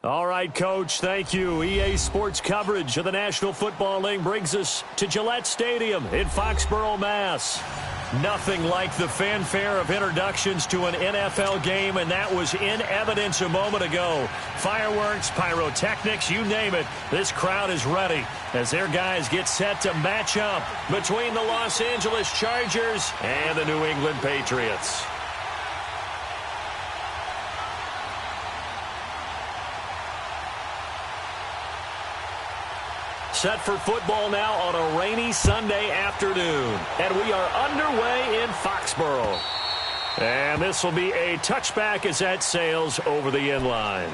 All right, Coach, thank you. EA Sports coverage of the National Football League brings us to Gillette Stadium in Foxborough, Mass. Nothing like the fanfare of introductions to an NFL game, and that was in evidence a moment ago. Fireworks, pyrotechnics, you name it. This crowd is ready as their guys get set to match up between the Los Angeles Chargers and the New England Patriots. Set for football now on a rainy Sunday afternoon. And we are underway in Foxborough. And this will be a touchback as that sails over the end line.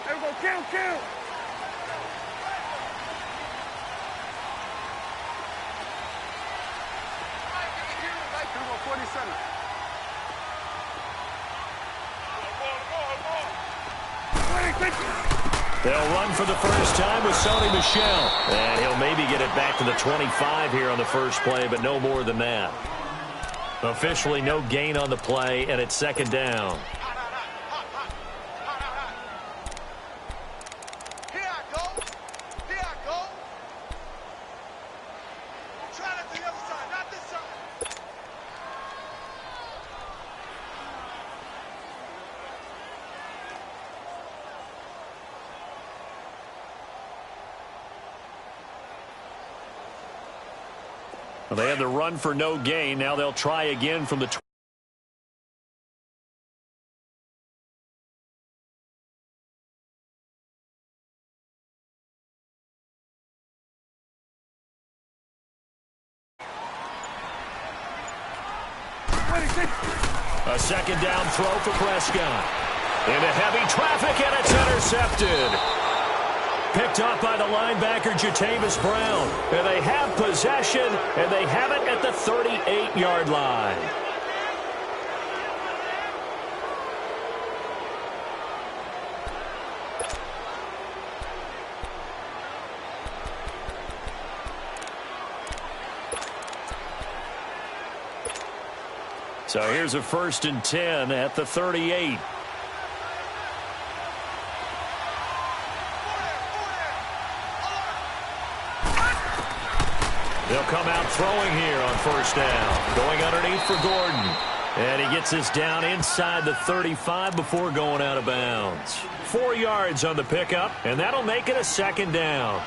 There we go, count. They'll run for the first time with Sony Michel. And he'll maybe get it back to the 25 here on the first play, but no more than that. Officially no gain on the play, and it's second down. Well, they had the run for no gain. Now they'll try again from the 20. A second down throw for Prescott. Into heavy traffic, and it's intercepted. Picked off by the linebacker, Jatavis Brown. And they have possession, and they have it at the 38-yard line. So here's a 1st and 10 at the 38. They'll come out throwing here on first down. Going underneath for Gordon. And he gets this down inside the 35 before going out of bounds. 4 yards on the pickup, and that'll make it a second down.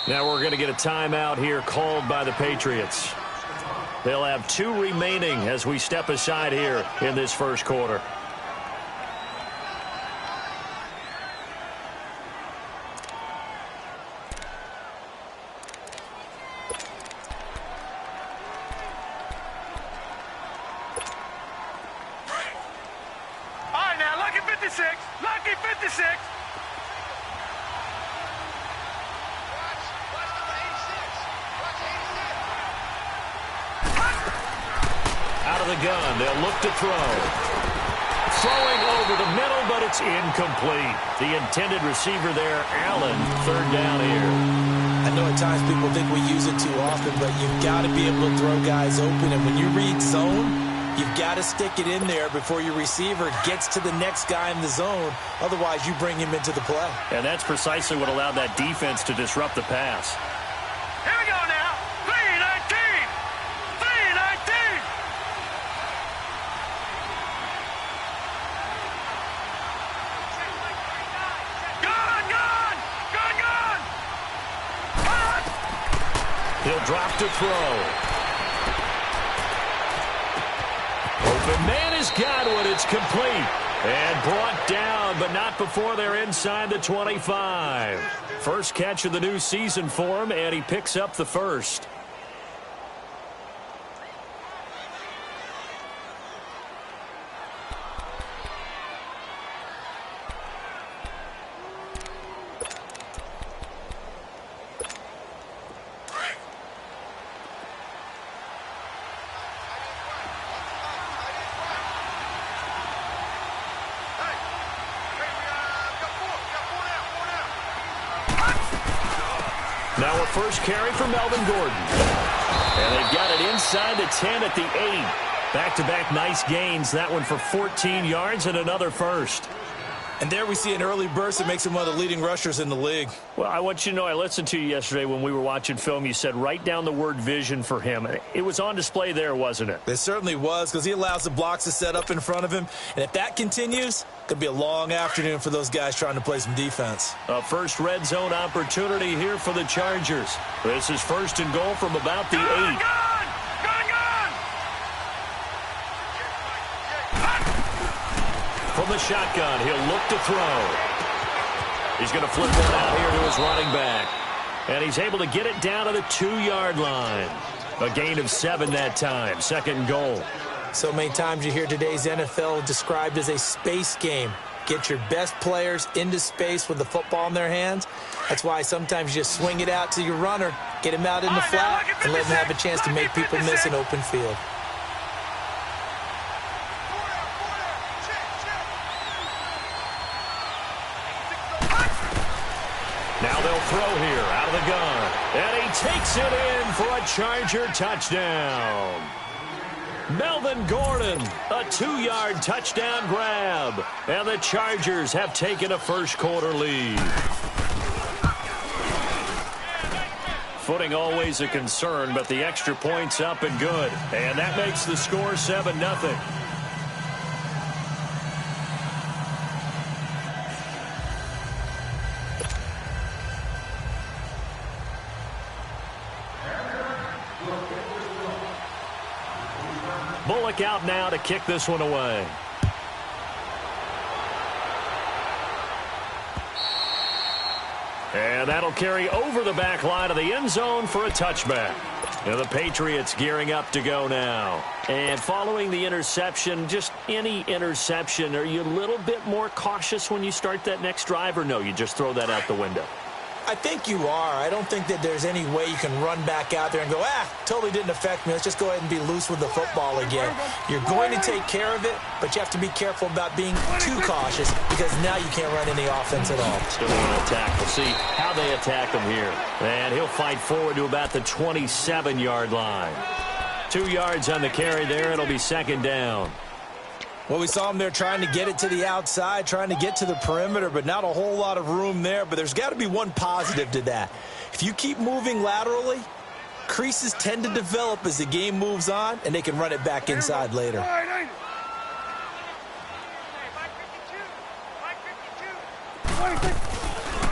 Now we're going to get a timeout here called by the Patriots. They'll have 2 remaining as we step aside here in this first quarter. All right, now, lucky 56. Lucky 56. Out of the gun, they'll look to throw. Throwing over the middle, but it's incomplete. The intended receiver there, Allen, 3rd down here. I know at times people think we use it too often, but you've got to be able to throw guys open. And when you read zone, you've got to stick it in there before your receiver gets to the next guy in the zone. Otherwise, you bring him into the play. And that's precisely what allowed that defense to disrupt the pass. Here we go now. 3-19. 3-19. He'll drop to throw. Open man has got it. It's complete. And brought down, but not before they're inside the 25. First catch of the new season for him, and he picks up the first. Now a first carry for Melvin Gordon. And they've got it inside the 10 at the 8. Back-to-back nice gains. That one for 14 yards and another first. And there we see an early burst that makes him one of the leading rushers in the league. Well, I want you to know, I listened to you yesterday when we were watching film. You said write down the word vision for him. It was on display there, wasn't it? It certainly was, because he allows the blocks to set up in front of him. And if that continues, it could be a long afternoon for those guys trying to play some defense. A first red zone opportunity here for the Chargers. This is first and goal from about the 8. From the shotgun, he'll look to throw. He's going to flip one out here to his running back. And he's able to get it down to the 2-yard line. A gain of 7 that time. Second and goal. So many times you hear today's NFL described as a space game. Get your best players into space with the football in their hands. That's why sometimes you just swing it out to your runner, get him out in the flat, and let him have a chance to make people miss an open field. Now they'll throw here out of the gun. And he takes it in for a Charger touchdown. Melvin Gordon, a 2-yard touchdown grab. And the Chargers have taken a first-quarter lead. Footing always a concern, but the extra point's up and good. And that makes the score 7-0. Bullock out now to kick this one away. And that'll carry over the back line of the end zone for a touchback. And the Patriots gearing up to go now. And following the interception, just any interception, are you a little bit more cautious when you start that next drive, or no, you just throw that out the window? I think you are. I don't think that there's any way you can run back out there and go, totally didn't affect me. Let's just go ahead and be loose with the football again. You're going to take care of it, but you have to be careful about being too cautious, because now you can't run any offense at all. Still want to attack. We'll see how they attack him here. And he'll fight forward to about the 27-yard line. 2 yards on the carry there. It'll be second down. Well, we saw him there trying to get it to the outside, trying to get to the perimeter, but not a whole lot of room there. But there's got to be one positive to that. If you keep moving laterally, creases tend to develop as the game moves on, and they can run it back inside later.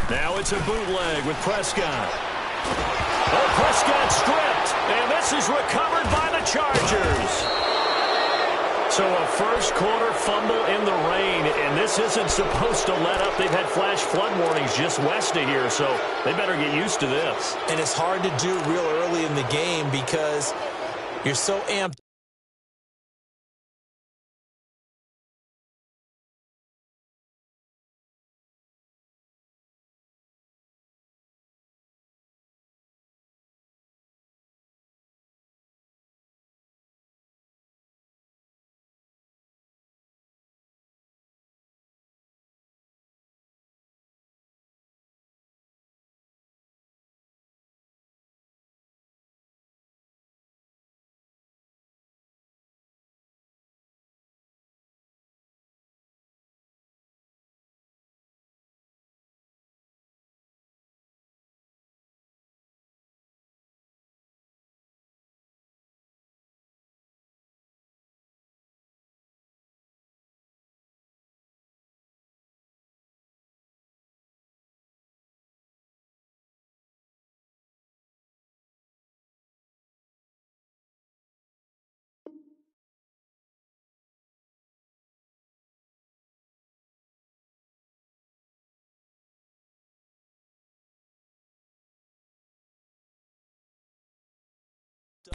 Now it's a bootleg with Prescott. Oh, Prescott stripped, and this is recovered by the Chargers. So a first-quarter fumble in the rain, and this isn't supposed to let up. They've had flash flood warnings just west of here, so they better get used to this. And it's hard to do real early in the game because you're so amped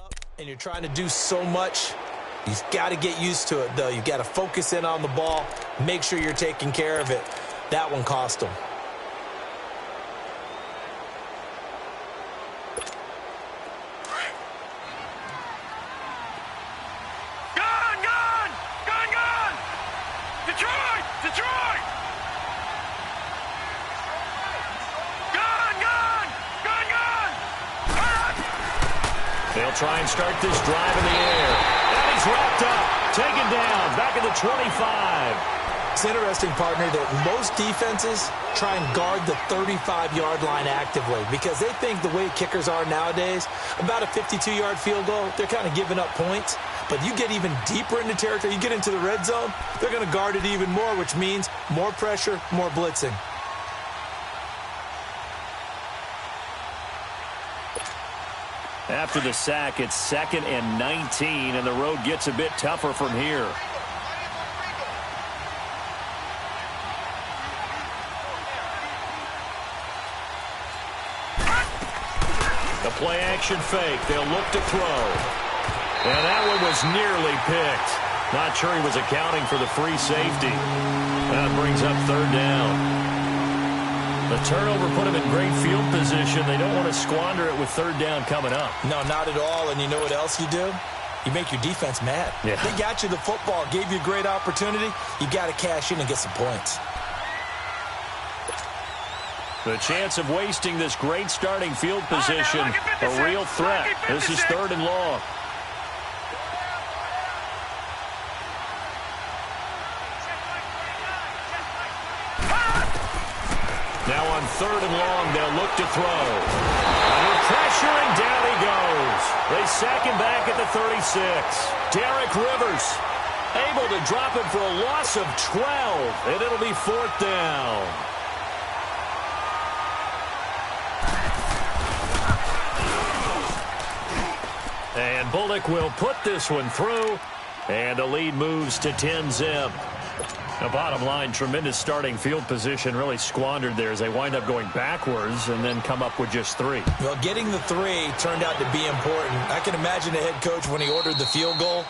up and you're trying to do so much. You've got to get used to it, though. You've got to focus in on the ball, make sure you're taking care of it. That one cost them. They'll try and start this drive in the air. And he's wrapped up, taken down, back at the 25. It's interesting, partner, that most defenses try and guard the 35-yard line actively because they think the way kickers are nowadays, about a 52-yard field goal, they're kind of giving up points. But you get even deeper into territory, you get into the red zone, they're going to guard it even more, which means more pressure, more blitzing. After the sack, it's 2nd and 19, and the road gets a bit tougher from here. The play-action fake. They'll look to throw. And that one was nearly picked. Not sure he was accounting for the free safety. That brings up 3rd down. The turnover put him in great field position. They don't want to squander it with 3rd down coming up. No, not at all. And you know what else you do? You make your defense mad. Yeah. They got you the football, gave you a great opportunity. You got to cash in and get some points. The chance of wasting this great starting field position, a real threat. This is 3rd and long. Now on 3rd and long, they'll look to throw. Under pressure, and down he goes. They sack him back at the 36. Derek Rivers able to drop it for a loss of 12, and it'll be 4th down. And Bullock will put this one through, and the lead moves to 10-zip. The bottom line, tremendous starting field position, really squandered there as they wind up going backwards and then come up with just 3. Well, getting the 3 turned out to be important. I can imagine the head coach when he ordered the field goal.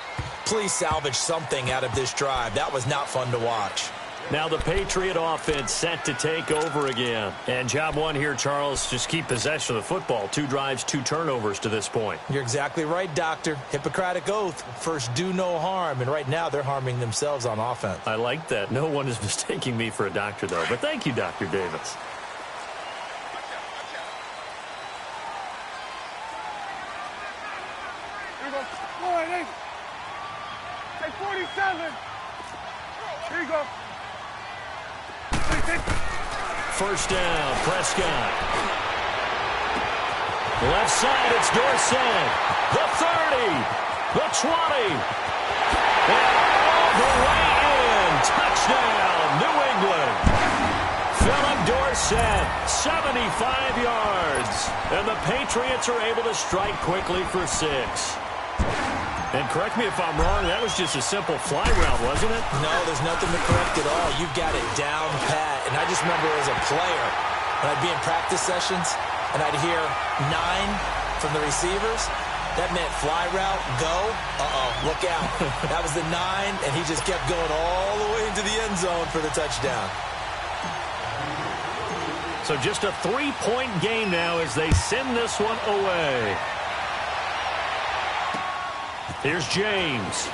Please salvage something out of this drive. That was not fun to watch. Now the Patriot offense set to take over again. And job one here, Charles, just keep possession of the football. 2 drives, 2 turnovers to this point. You're exactly right, Doctor. Hippocratic oath. First, do no harm. And right now, they're harming themselves on offense. I like that. No one is mistaking me for a doctor, though. But thank you, Dr. Davis. Here you go. All right, hey, 47. Here you go. First down, Prescott. Left side, it's Dorsett. The 30, the 20. And all the way in. Touchdown, New England. Philip Dorsett, 75 yards. And the Patriots are able to strike quickly for 6. And correct me if I'm wrong, that was just a simple fly route, wasn't it? No, there's nothing to correct at all. You've got it down pat. And I just remember as a player, when I'd be in practice sessions, and I'd hear 9 from the receivers, that meant fly route, go, look out. That was the 9, and he just kept going all the way into the end zone for the touchdown. So just a 3-point game now as they send this one away. Here's James.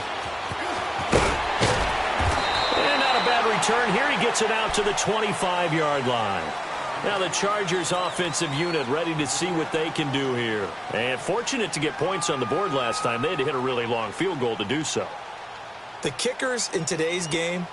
And not a bad return. Here he gets it out to the 25-yard line. Now the Chargers offensive unit ready to see what they can do here. And fortunate to get points on the board last time. They had to hit a really long field goal to do so. The kickers in today's game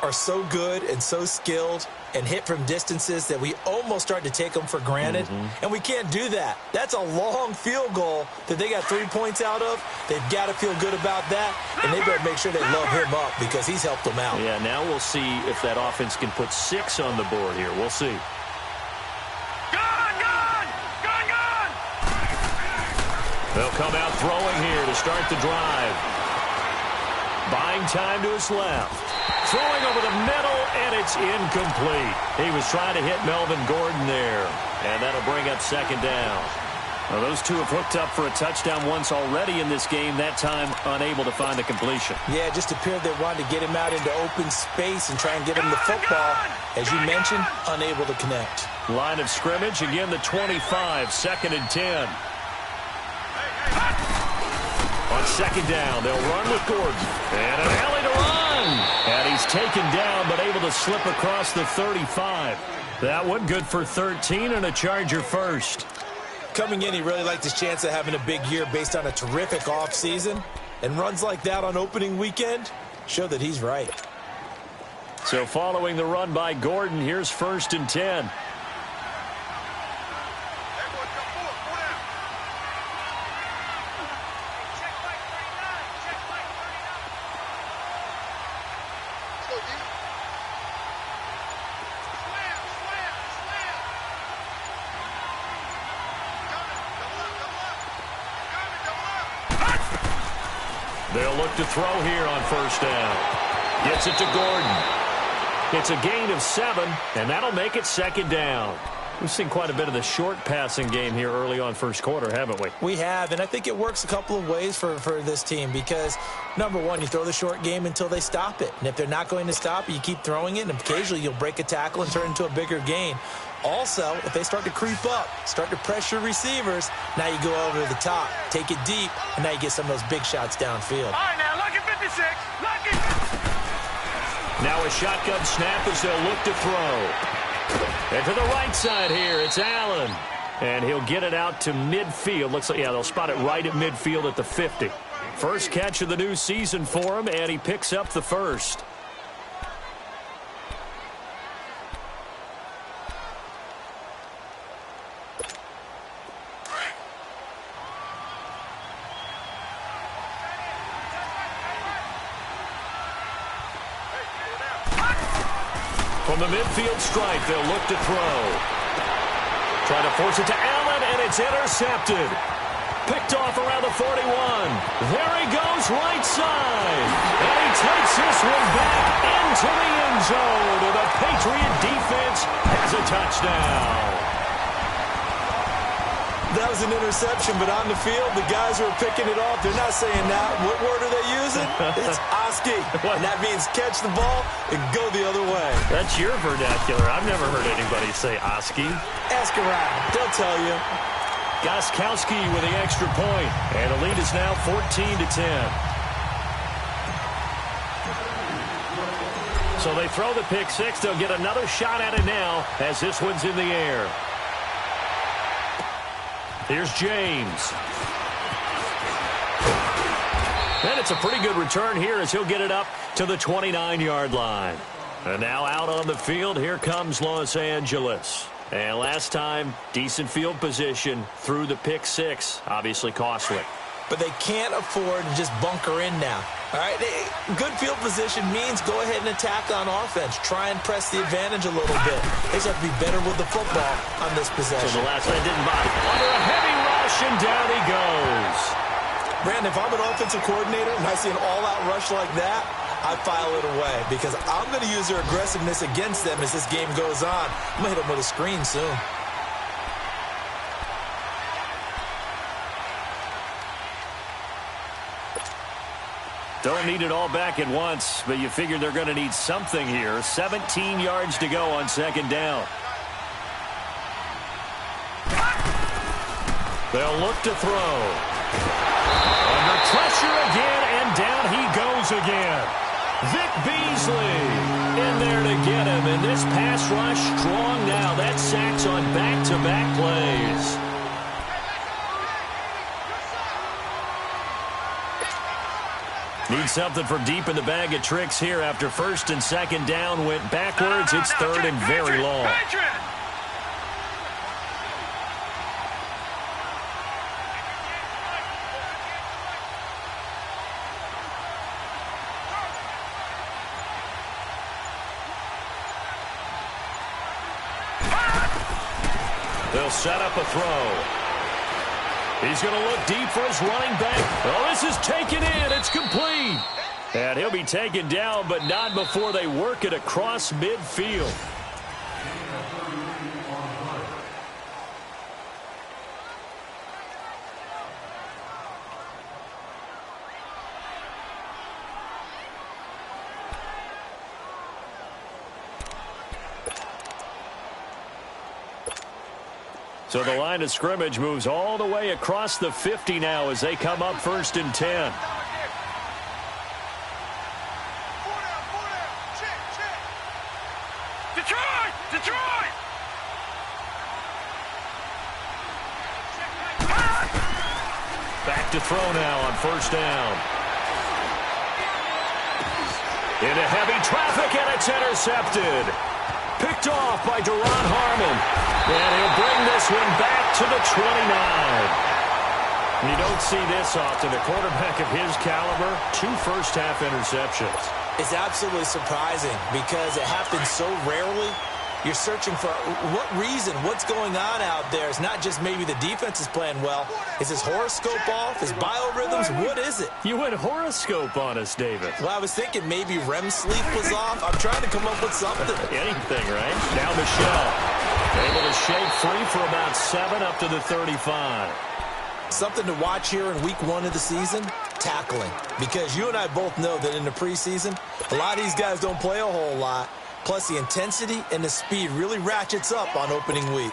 are so good and so skilled and hit from distances that we almost start to take them for granted. And we can't do that. That's a long field goal that they got 3 points out of. They've got to feel good about that, and they better make sure they love him up because he's helped them out. Yeah, now we'll see if that offense can put 6 on the board here. We'll see. They'll come out throwing here to start the drive. Buying time to his left. Throwing over the middle, and it's incomplete. He was trying to hit Melvin Gordon there, and that'll bring up 2nd down. Well, those two have hooked up for a touchdown once already in this game, that time unable to find the completion. Yeah, it just appeared they wanted to get him out into open space and try and get him the football. As you mentioned, unable to connect. Line of scrimmage, again the 25, 2nd and 10. On 2nd down, they'll run with Gordon. And an alley to run. And he's taken down, but able to slip across the 35. That one good for 13 and a Charger first. Coming in, he really liked his chance of having a big year based on a terrific offseason. And runs like that on opening weekend show that he's right. So following the run by Gordon, here's 1st and 10. They'll look to throw here on 1st down. Gets it to Gordon. It's a gain of 7, and that'll make it 2nd down. We've seen quite a bit of the short passing game here early on 1st quarter, haven't we? We have, and I think it works a couple of ways for this team because, number one, you throw the short game until they stop it. And if they're not going to stop it, you keep throwing it, and occasionally you'll break a tackle and turn it into a bigger gain. Also, if they start to creep up, start to pressure receivers, now you go over the top, take it deep, and now you get some of those big shots downfield. All right, now, look at 56. Look at... Now a shotgun snap as they'll look to throw. And to the right side here, it's Allen. And he'll get it out to midfield. Looks like, yeah, they'll spot it right at midfield at the 50. First catch of the new season for him, and he picks up the first. From the midfield stripe, they'll look to throw. Trying to force it to Allen, and it's intercepted. Picked off around the 41. There he goes, right side. And he takes this one back into the end zone. And the Patriot defense has a touchdown. That was an interception, but on the field, the guys who are picking it off, they're not saying that. What word are they using? It's Oski. And that means catch the ball and go the other way. That's your vernacular. I've never heard anybody say Oski. Ask around. They'll tell you. Gostkowski with the extra point. And the lead is now 14-10. So they throw the pick six. They'll get another shot at it now as this one's in the air. Here's James. And it's a pretty good return here as he'll get it up to the 29-yard line. And now out on the field, here comes Los Angeles. And last time, decent field position through the pick six. Obviously costly. But they can't afford to just bunker in now. All right, good field position means go ahead and attack on offense. Try and press the advantage a little bit. They just have to be better with the football on this possession. So the last man didn't bother. Under a heavy rush, and down he goes. Brandon, if I'm an offensive coordinator and I see an all-out rush like that, I file it away because I'm going to use their aggressiveness against them as this game goes on. I'm going to hit them with a screen soon. Don't need it all back at once, but you figure they're going to need something here. 17 yards to go on 2nd down. They'll look to throw. Under pressure again, and down he goes again. Vic Beasley in there to get him, and this pass rush strong now. That sacks on back-to-back plays. Need something from deep in the bag of tricks here after 1st and 2nd down went backwards. It's 3rd and very long. They'll set up a throw. He's going to look deep for his running back. Oh, this is taken in. It's complete. And he'll be taken down, but not before they work it across midfield. So the line of scrimmage moves all the way across the 50 now as they come up 1st and 10. Detroit! Detroit! Back to throw now on first down. Into heavy traffic, and it's intercepted. Picked off by Duron Harmon. And he'll bring this one back to the 29. You don't see this often. A quarterback of his caliber, 2 first-half interceptions. It's absolutely surprising because it happens so rarely. You're searching for what reason, what's going on out there. It's not just maybe the defense is playing well. Is his horoscope off? His biorhythms? What is it? You went horoscope on us, David. Well, I was thinking maybe REM sleep was off. I'm trying to come up with something. Anything, right? Now Michelle. Able to shake free for about 7 up to the 35. Something to watch here in week 1 of the season, tackling. Because you and I both know that in the preseason, a lot of these guys don't play a whole lot. Plus, the intensity and the speed really ratchets up on opening week.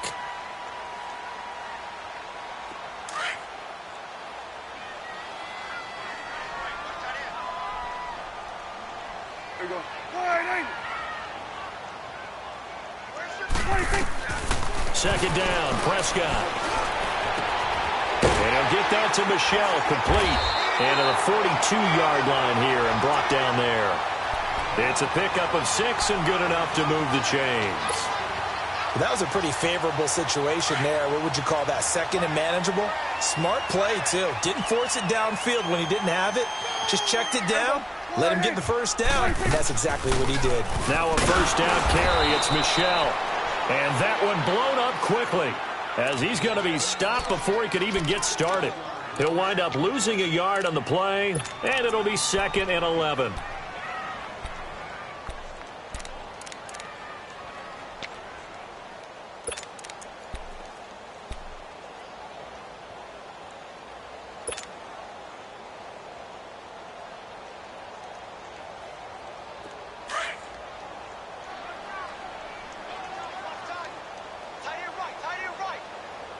There you go. Wide, 26. Second down, Prescott. And he'll get that to Michelle, complete. And to the 42-yard line here and brought down there. It's a pickup of 6 and good enough to move the chains. That was a pretty favorable situation there. What would you call that? Second and manageable? Smart play, too. Didn't force it downfield when he didn't have it. Just checked it down, let him get the first down, and that's exactly what he did. Now a first down carry. It's Michelle. And that one blown up quickly as he's going to be stopped before he could even get started. He'll wind up losing a yard on the play, and it'll be 2nd and 11.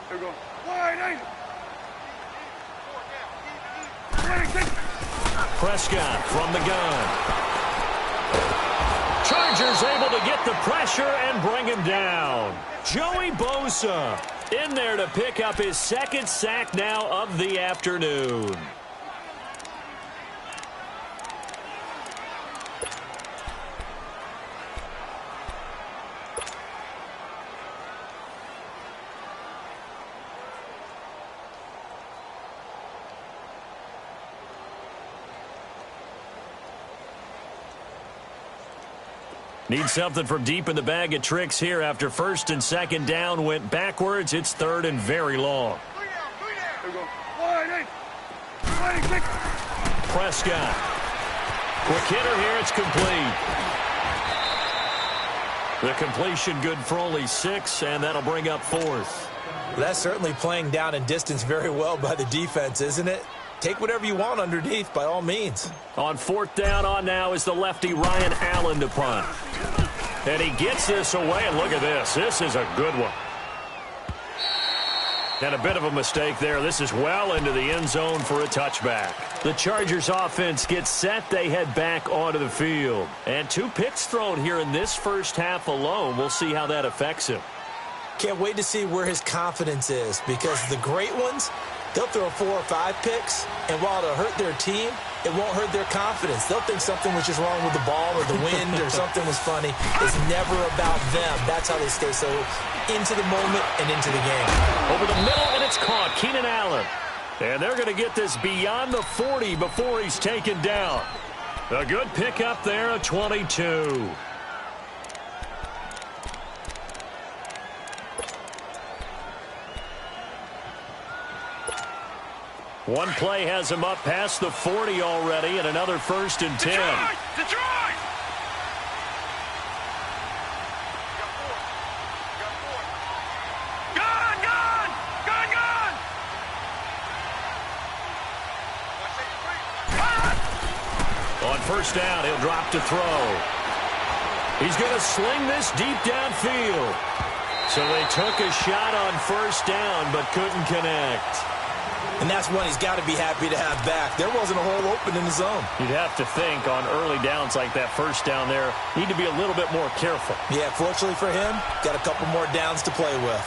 There you go. Wide, 26. Prescott from the gun. Chargers able to get the pressure and bring him down. Joey Bosa in there to pick up his 2nd sack now of the afternoon. Need something from deep in the bag of tricks here after 1st and 2nd down went backwards. It's 3rd and very long. There you go. Wide, 26. Prescott. Quick hitter here. It's complete. The completion good for only 6, and that'll bring up 4th. That's certainly playing down in distance very well by the defense, isn't it? Take whatever you want underneath, by all means. On 4th down on now is the lefty Ryan Allen to punt. And he gets this away, and look at this. This is a good one. And a bit of a mistake there. This is well into the end zone for a touchback. The Chargers offense gets set. They head back onto the field. And 2 picks thrown here in this first half alone. We'll see how that affects him. Can't wait to see where his confidence is, because the great ones, they'll throw 4 or 5 picks, and while it'll hurt their team, it won't hurt their confidence. They'll think something was just wrong with the ball or the wind or something was funny. It's never about them. That's how they stay so into the moment and into the game. Over the middle, and it's caught. Keenan Allen. And they're going to get this beyond the 40 before he's taken down. A good pickup there, a 22. One play has him up past the 40 already, and another 1st and 10. Detroit! Gun! Gun! Gun! Gun! On 1st down, he'll drop to throw. He's going to sling this deep downfield. So they took a shot on 1st down, but couldn't connect. And that's one he's got to be happy to have back. There wasn't a hole open in the zone. You'd have to think on early downs like that 1st down there, need to be a little bit more careful. Yeah, fortunately for him, got a couple more downs to play with.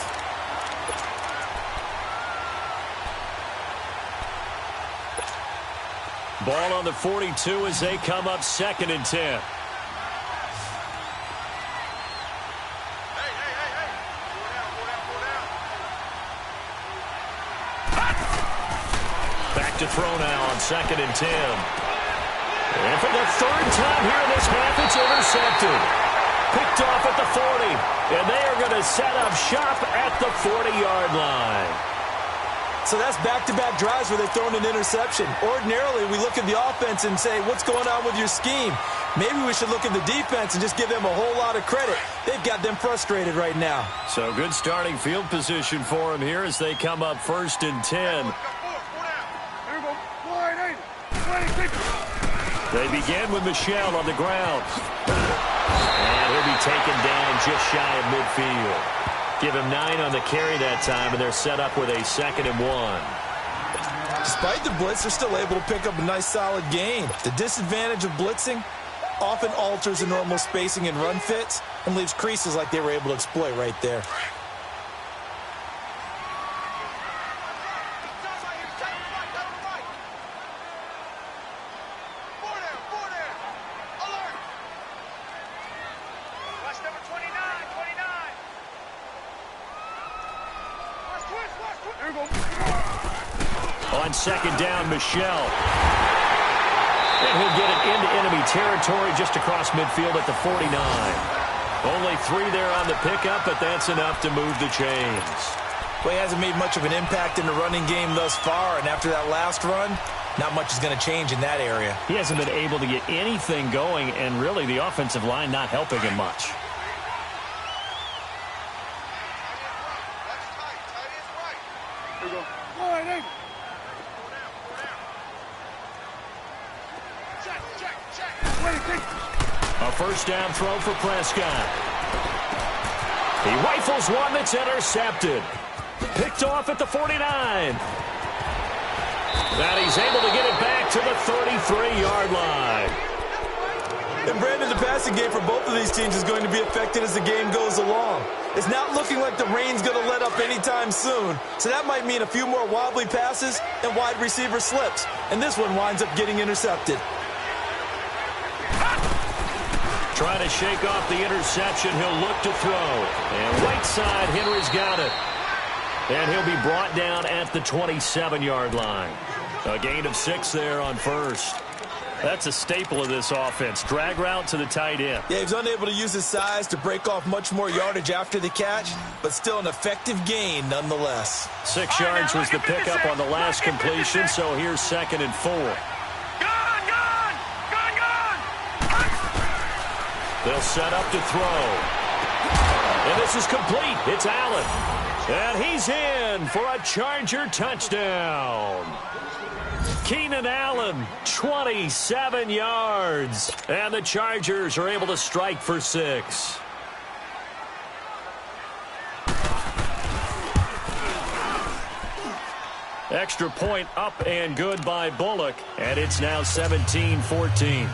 Ball on the 42 as they come up 2nd and 10. Back to throw now on 2nd and 10. And for the 3rd time here in this half, it's intercepted. Picked off at the 40. And they are going to set up shop at the 40-yard line. So that's back-to-back drives where they've thrown an interception. Ordinarily, we look at the offense and say, what's going on with your scheme? Maybe we should look at the defense and just give them a whole lot of credit. They've got them frustrated right now. So good starting field position for them here as they come up 1st and 10. They begin with Michel on the ground. And he'll be taken down just shy of midfield. Give him 9 on the carry that time, and they're set up with a 2nd and 1. Despite the blitz, they're still able to pick up a nice solid gain. The disadvantage of blitzing often alters the normal spacing and run fits and leaves creases like they were able to exploit right there. On 2nd down, Michel. And he'll get it into enemy territory just across midfield at the 49. Only 3 there on the pickup, but that's enough to move the chains. Well, he hasn't made much of an impact in the running game thus far, and after that last run, not much is going to change in that area. He hasn't been able to get anything going, and really the offensive line not helping him much. A 1st down throw for Prescott. He rifles one that's intercepted. Picked off at the 49. And he's able to get it back to the 33-yard line. And Brandon, the passing game for both of these teams is going to be affected as the game goes along. It's not looking like the rain's going to let up anytime soon. So that might mean a few more wobbly passes and wide receiver slips. And this one winds up getting intercepted. Trying to shake off the interception. He'll look to throw. And right side, Henry's got it. And he'll be brought down at the 27-yard line. A gain of 6 there on 1st. That's a staple of this offense. Drag route to the tight end. Yeah, he's unable to use his size to break off much more yardage after the catch, but still an effective gain nonetheless. 6 yards was the pickup on the last completion, so here's 2nd and 4. They'll set up to throw. And this is complete. It's Allen. And he's in for a Charger touchdown. Keenan Allen, 27 yards. And the Chargers are able to strike for 6. Extra point up and good by Bullock. And it's now 17-14.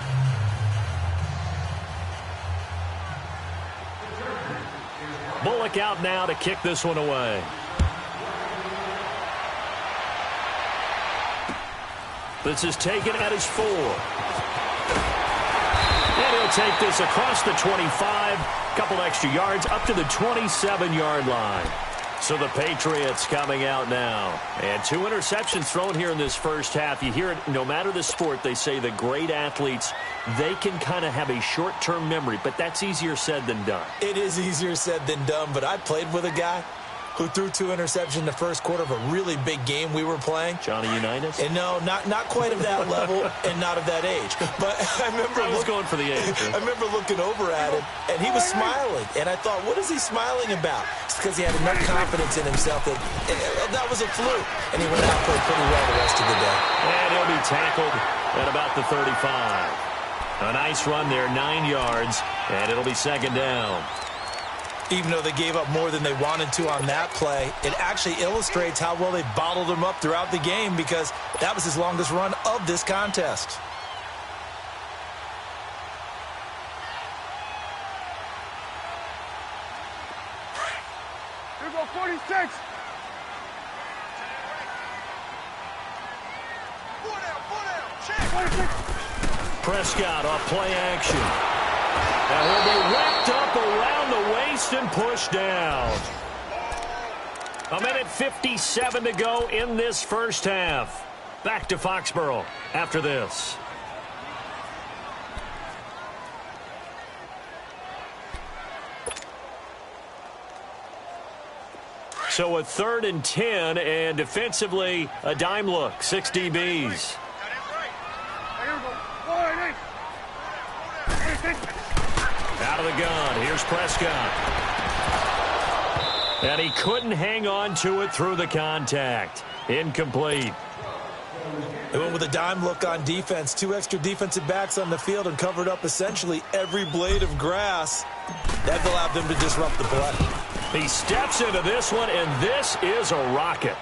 Bullock out now to kick this one away. This is taken at his 4. And he'll take this across the 25. Couple extra yards up to the 27-yard line. So the Patriots coming out now. And 2 interceptions thrown here in this first half. You hear it no matter the sport. They say the great athletes, they can kind of have a short-term memory. But that's easier said than done. It is easier said than done. But I played with a guy who threw 2 interceptions in the first quarter of a really big game we were playing. Johnny Unitas? And no, not quite of that level and not of that age. But I remember going for the age. I remember looking over at him, and he was smiling. And I thought, what is he smiling about? It's because he had enough confidence in himself that that was a fluke. And he went out and played pretty well the rest of the day. And he'll be tackled at about the 35. A nice run there, 9 yards, and it'll be 2nd down. Even though they gave up more than they wanted to on that play, it actually illustrates how well they bottled them up throughout the game because that was his longest run of this contest. Here go 46. 4 down, check. Prescott off play action. And he'll be wrapped up around the waist and pushed down. 1:57 to go in this first half. Back to Foxborough after this. So a 3rd and 10, and defensively a dime look, 6 DBs. Out of the gun, here's Prescott. And he couldn't hang on to it through the contact. Incomplete. They went with a dime look on defense. 2 extra defensive backs on the field and covered up essentially every blade of grass. That allowed them to disrupt the play. He steps into this one, and this is a rocket.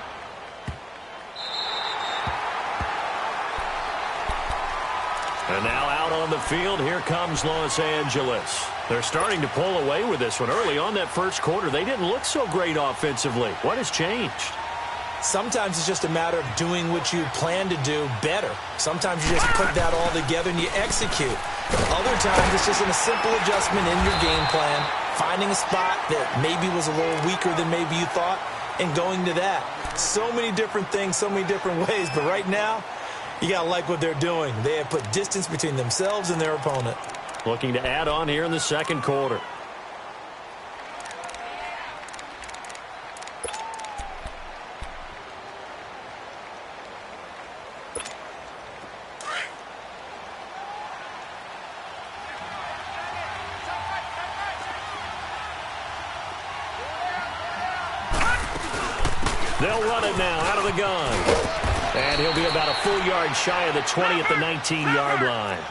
And now out on the field, here comes Los Angeles. They're starting to pull away with this one. Early on that first quarter, they didn't look so great offensively. What has changed? Sometimes it's just a matter of doing what you plan to do better. Sometimes you just put that all together and you execute. Other times it's just a simple adjustment in your game plan, finding a spot that maybe was a little weaker than maybe you thought, and going to that. So many different things, so many different ways, but right now, you got to like what they're doing. They have put distance between themselves and their opponent. Looking to add on here in the second quarter. They'll run it now out of the gun. And he'll be about a full yard shy of the 20 at the 19-yard line.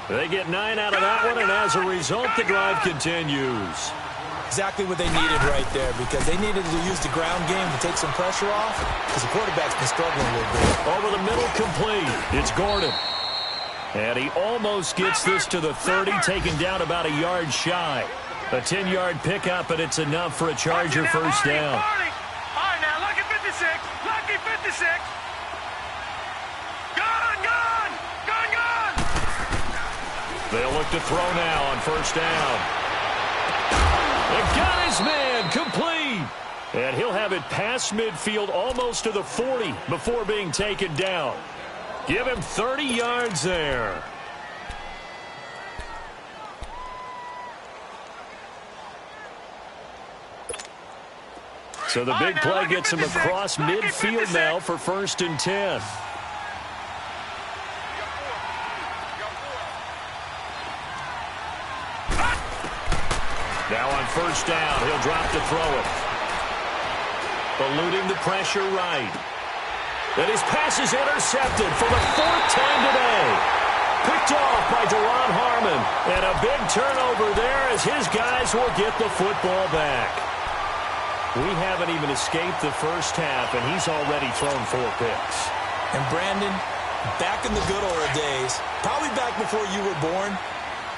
They get 9 out of that one, and as a result, the drive continues. Exactly what they needed right there, because they needed to use the ground game to take some pressure off, because the quarterback's been struggling a little bit. Over the middle, complete. It's Gordon. And he almost gets this to the 30, taken down about a yard shy. A 10-yard pickup, and it's enough for a Charger first down. Lucky 56. Gone. They'll look to throw now on first down. They got his man complete. And he'll have it past midfield almost to the 40 before being taken down. Give him 30 yards there. So the big play gets him across midfield now for 1st and 10. Now on first down, he'll drop to throw it. Eluding the pressure right. And his pass is intercepted for the 4th time today. Picked off by Deron Harmon. And a big turnover there as his guys will get the football back. We haven't even escaped the first half, and he's already thrown 4 picks. And Brandon, back in the good old days, probably back before you were born,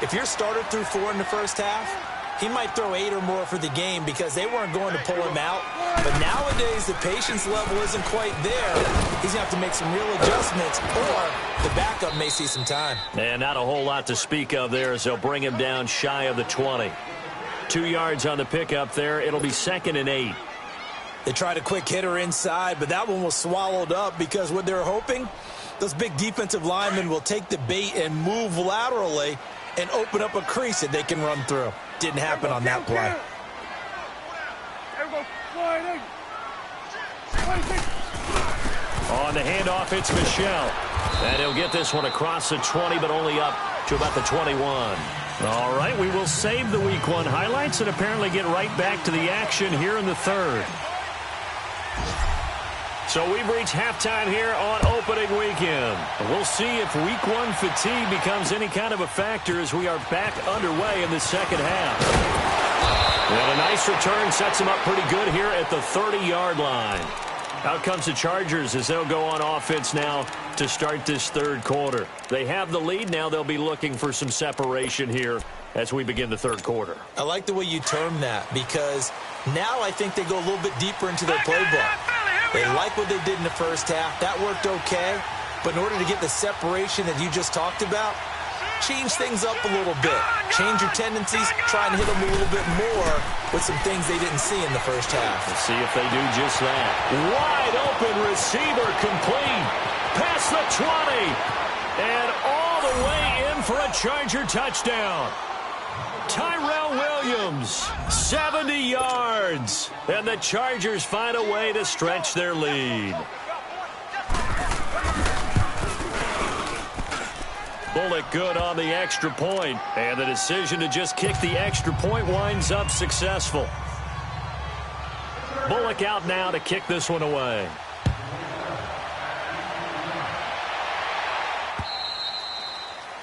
if your starter threw 4 in the first half, he might throw 8 or more for the game because they weren't going to pull him out. But nowadays, the patience level isn't quite there. He's going to have to make some real adjustments, or the backup may see some time. And not a whole lot to speak of there as they'll bring him down shy of the 20. 2 yards on the pickup there. It'll be 2nd and 8. They tried a quick hitter inside, but that one was swallowed up because what they're hoping, those big defensive linemen will take the bait and move laterally and open up a crease that they can run through. Didn't happen on that play. On the handoff, it's Michel. And he'll get this one across the 20, but only up to about the 21. All right, we will save the Week 1 highlights and apparently get right back to the action here in the 3rd. So we've reached halftime here on opening weekend. We'll see if Week 1 fatigue becomes any kind of a factor as we are back underway in the second half. And a nice return sets them up pretty good here at the 30-yard line. Out comes the Chargers as they'll go on offense now to start this 3rd quarter. They have the lead now. They'll be looking for some separation here as we begin the 3rd quarter. I like the way you term that because now I think they go a little bit deeper into their playbook. They like what they did in the first half. That worked okay. But in order to get the separation that you just talked about, change things up a little bit. Change your tendencies, try and hit them a little bit more with some things they didn't see in the first half. Let's see if they do just that. Wide open receiver complete. Past the 20. And all the way in for a Charger touchdown. Tyrell Williams, 70 yards. And the Chargers find a way to stretch their lead. Bullock good on the extra point, and the decision to just kick the extra point winds up successful. Bullock out now to kick this one away.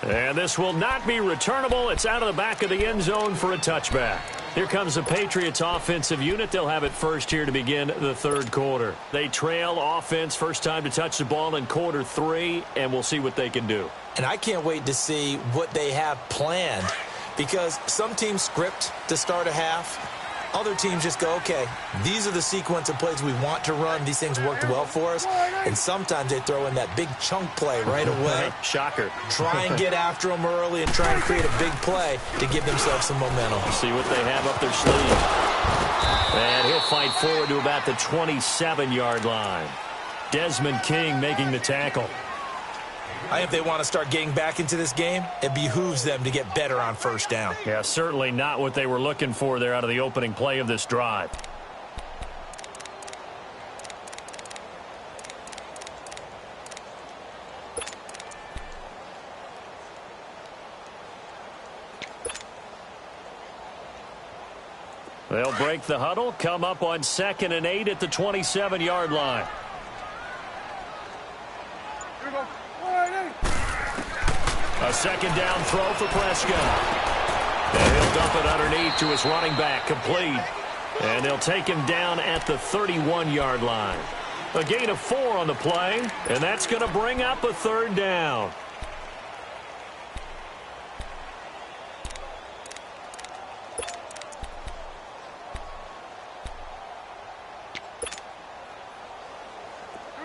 And this will not be returnable. It's out of the back of the end zone for a touchback. Here comes the Patriots offensive unit. They'll have it first here to begin the third quarter. They trail offense, first time to touch the ball in quarter 3, and we'll see what they can do. And I can't wait to see what they have planned, because some teams script to start a half. Other teams just go, okay, these are the sequence of plays we want to run. These things worked well for us. And sometimes they throw in that big chunk play right away. Shocker. Try and get after them early and try and create a big play to give themselves some momentum. See what they have up their sleeve. And he'll fight forward to about the 27-yard line. Desmond King making the tackle. I think if they want to start getting back into this game, it behooves them to get better on first down. Yeah, certainly not what they were looking for there out of the opening play of this drive. They'll break the huddle, come up on 2nd and 8 at the 27-yard line. A second down throw for Prescott. And he'll dump it underneath to his running back, complete. And they'll take him down at the 31-yard line. A gain of 4 on the play, and that's going to bring up a third down.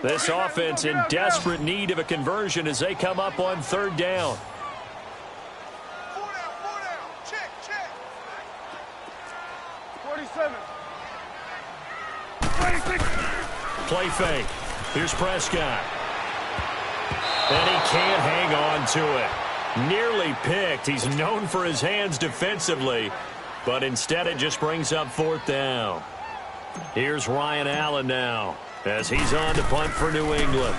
This offense in desperate need of a conversion as they come up on third down. 47. 26. Play fake. Here's Prescott. And he can't hang on to it. Nearly picked. He's known for his hands defensively, but instead it just brings up fourth down. Here's Ryan Allen now, as he's on to punt for New England.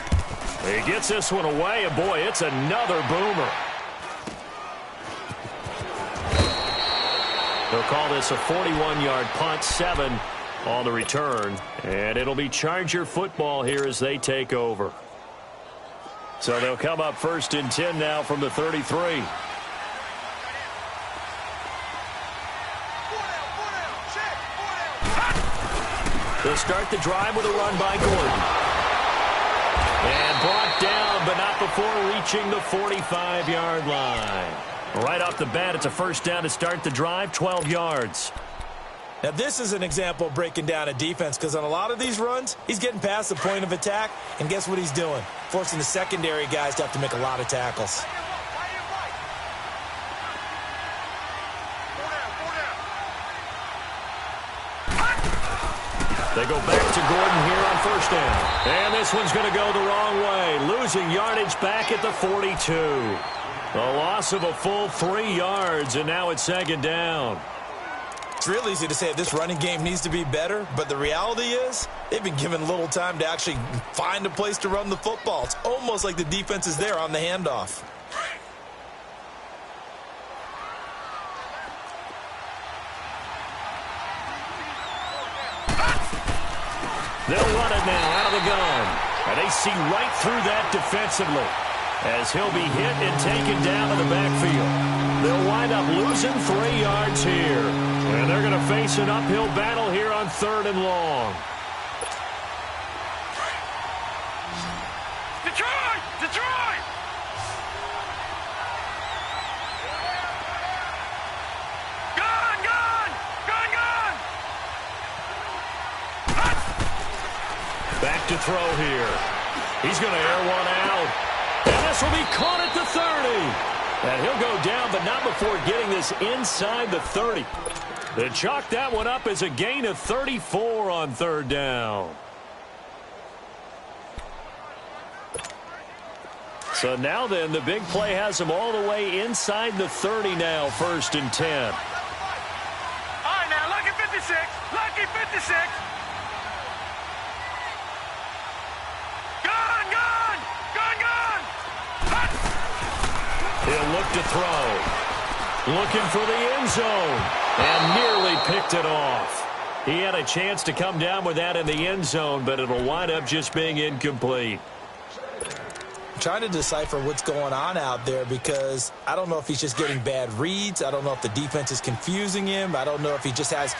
He gets this one away, and boy, it's another boomer. They'll call this a 41-yard punt, 7 on the return, and it'll be Charger football here as they take over. So they'll come up 1st and 10 now from the 33. They'll start the drive with a run by Gordon. And brought down, but not before reaching the 45-yard line. Right off the bat, it's a first down to start the drive, 12 yards. Now, this is an example of breaking down a defense, because on a lot of these runs, he's getting past the point of attack, and guess what he's doing? Forcing the secondary guys to have to make a lot of tackles. They go back to Gordon here on first down. And this one's going to go the wrong way. Losing yardage back at the 42. A loss of a full 3 yards, and now it's 2nd down. It's real easy to say this running game needs to be better, but the reality is they've been given little time to actually find a place to run the football. It's almost like the defense is there on the handoff. They'll run it now out of the gun. And they see right through that defensively as he'll be hit and taken down in the backfield. They'll wind up losing 3 yards here. And they're going to face an uphill battle here on 3rd and long. Detroit! Detroit! Gun! Gun! Gun! Gun! Back to throw here. He's going to air one out. And this will be caught at the 30. And he'll go down, but not before getting this inside the 30. They chalk that one up as a gain of 34 on third down. So now then, the big play has them all the way inside the 30 now, 1st and 10. All right, now, lucky 56. Lucky 56. Gone, gone, gone, gone. Hut. He'll look to throw. Looking for the end zone. And nearly picked it off. He had a chance to come down with that in the end zone, but it'll wind up just being incomplete. Trying to decipher what's going on out there because I don't know if he's just getting bad reads. I don't know if the defense is confusing him. I don't know if he just has,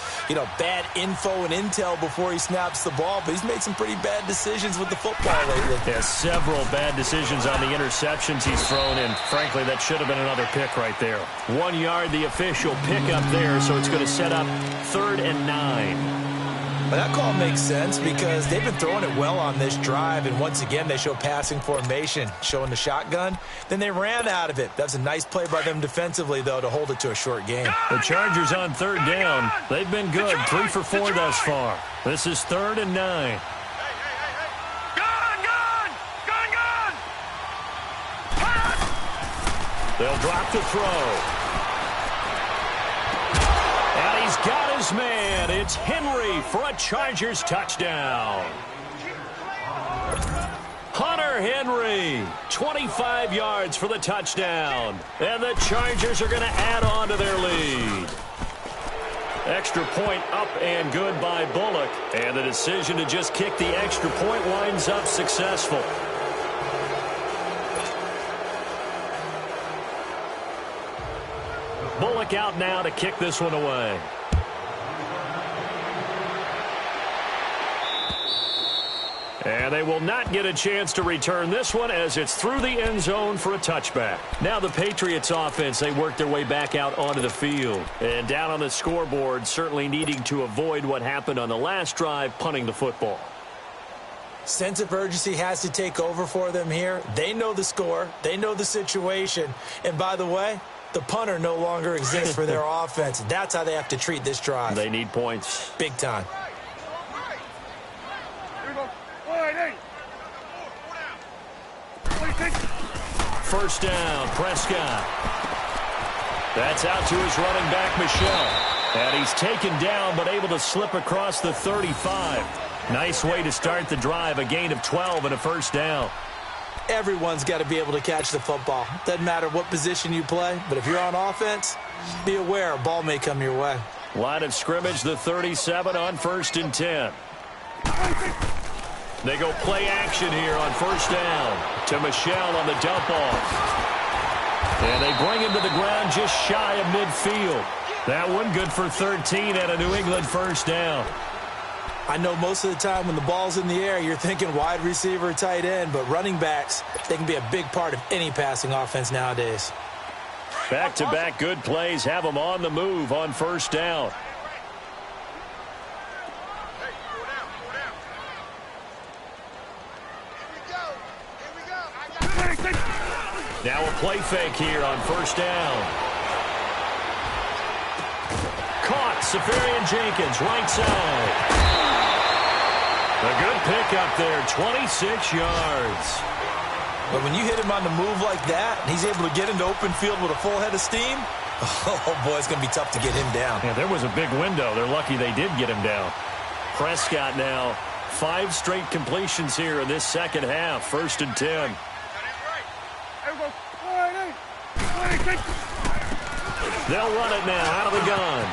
bad info and intel before he snaps the ball. But he's made some pretty bad decisions with the football lately. Yeah, several bad decisions on the interceptions he's thrown in. Frankly, that should have been another pick right there. 1 yard, the official pick up there, so it's going to set up 3rd and 9. But that call makes sense because they've been throwing it well on this drive, and once again they show passing formation, showing the shotgun. Then they ran out of it. That's a nice play by them defensively, though, to hold it to a short game. The Chargers on 3rd down. They've been good, 3 for 4 thus far. This is 3rd and 9. Gone, gone, gone, gone. They'll drop the throw. And he's got his man. It's Henry for a Chargers touchdown. Hunter Henry, 25 yards for the touchdown. And the Chargers are going to add on to their lead. Extra point up and good by Bullock. And the decision to just kick the extra point winds up successful. Bullock out now to kick this one away. And they will not get a chance to return this one as it's through the end zone for a touchback. Now the Patriots offense, they work their way back out onto the field. And down on the scoreboard, certainly needing to avoid what happened on the last drive, punting the football. Sense of urgency has to take over for them here. They know the score. They know the situation. And by the way, the punter no longer exists for their offense. That's how they have to treat this drive. They need points. Big time. First down, Prescott. That's out to his running back, Michel. And he's taken down but able to slip across the 35. Nice way to start the drive, a gain of 12 and a first down. Everyone's got to be able to catch the football. Doesn't matter what position you play, but if you're on offense, be aware a ball may come your way. Line of scrimmage, the 37 on 1st and 10. They go play action here on first down to Michel on the dump off. And they bring him to the ground just shy of midfield. That one good for 13 at a New England first down. I know most of the time when the ball's in the air, you're thinking wide receiver, tight end, but running backs, they can be a big part of any passing offense nowadays. Back-to-back good plays have them on the move on first down. Now a play fake here on first down. Caught, Safarian Jenkins, right side. A good pickup there, 26 yards. But when you hit him on the move like that, and he's able to get into open field with a full head of steam, oh boy, it's going to be tough to get him down. Yeah, there was a big window. They're lucky they did get him down. Prescott now, 5 straight completions here in this second half, 1st and 10. They'll run it now out of the gun.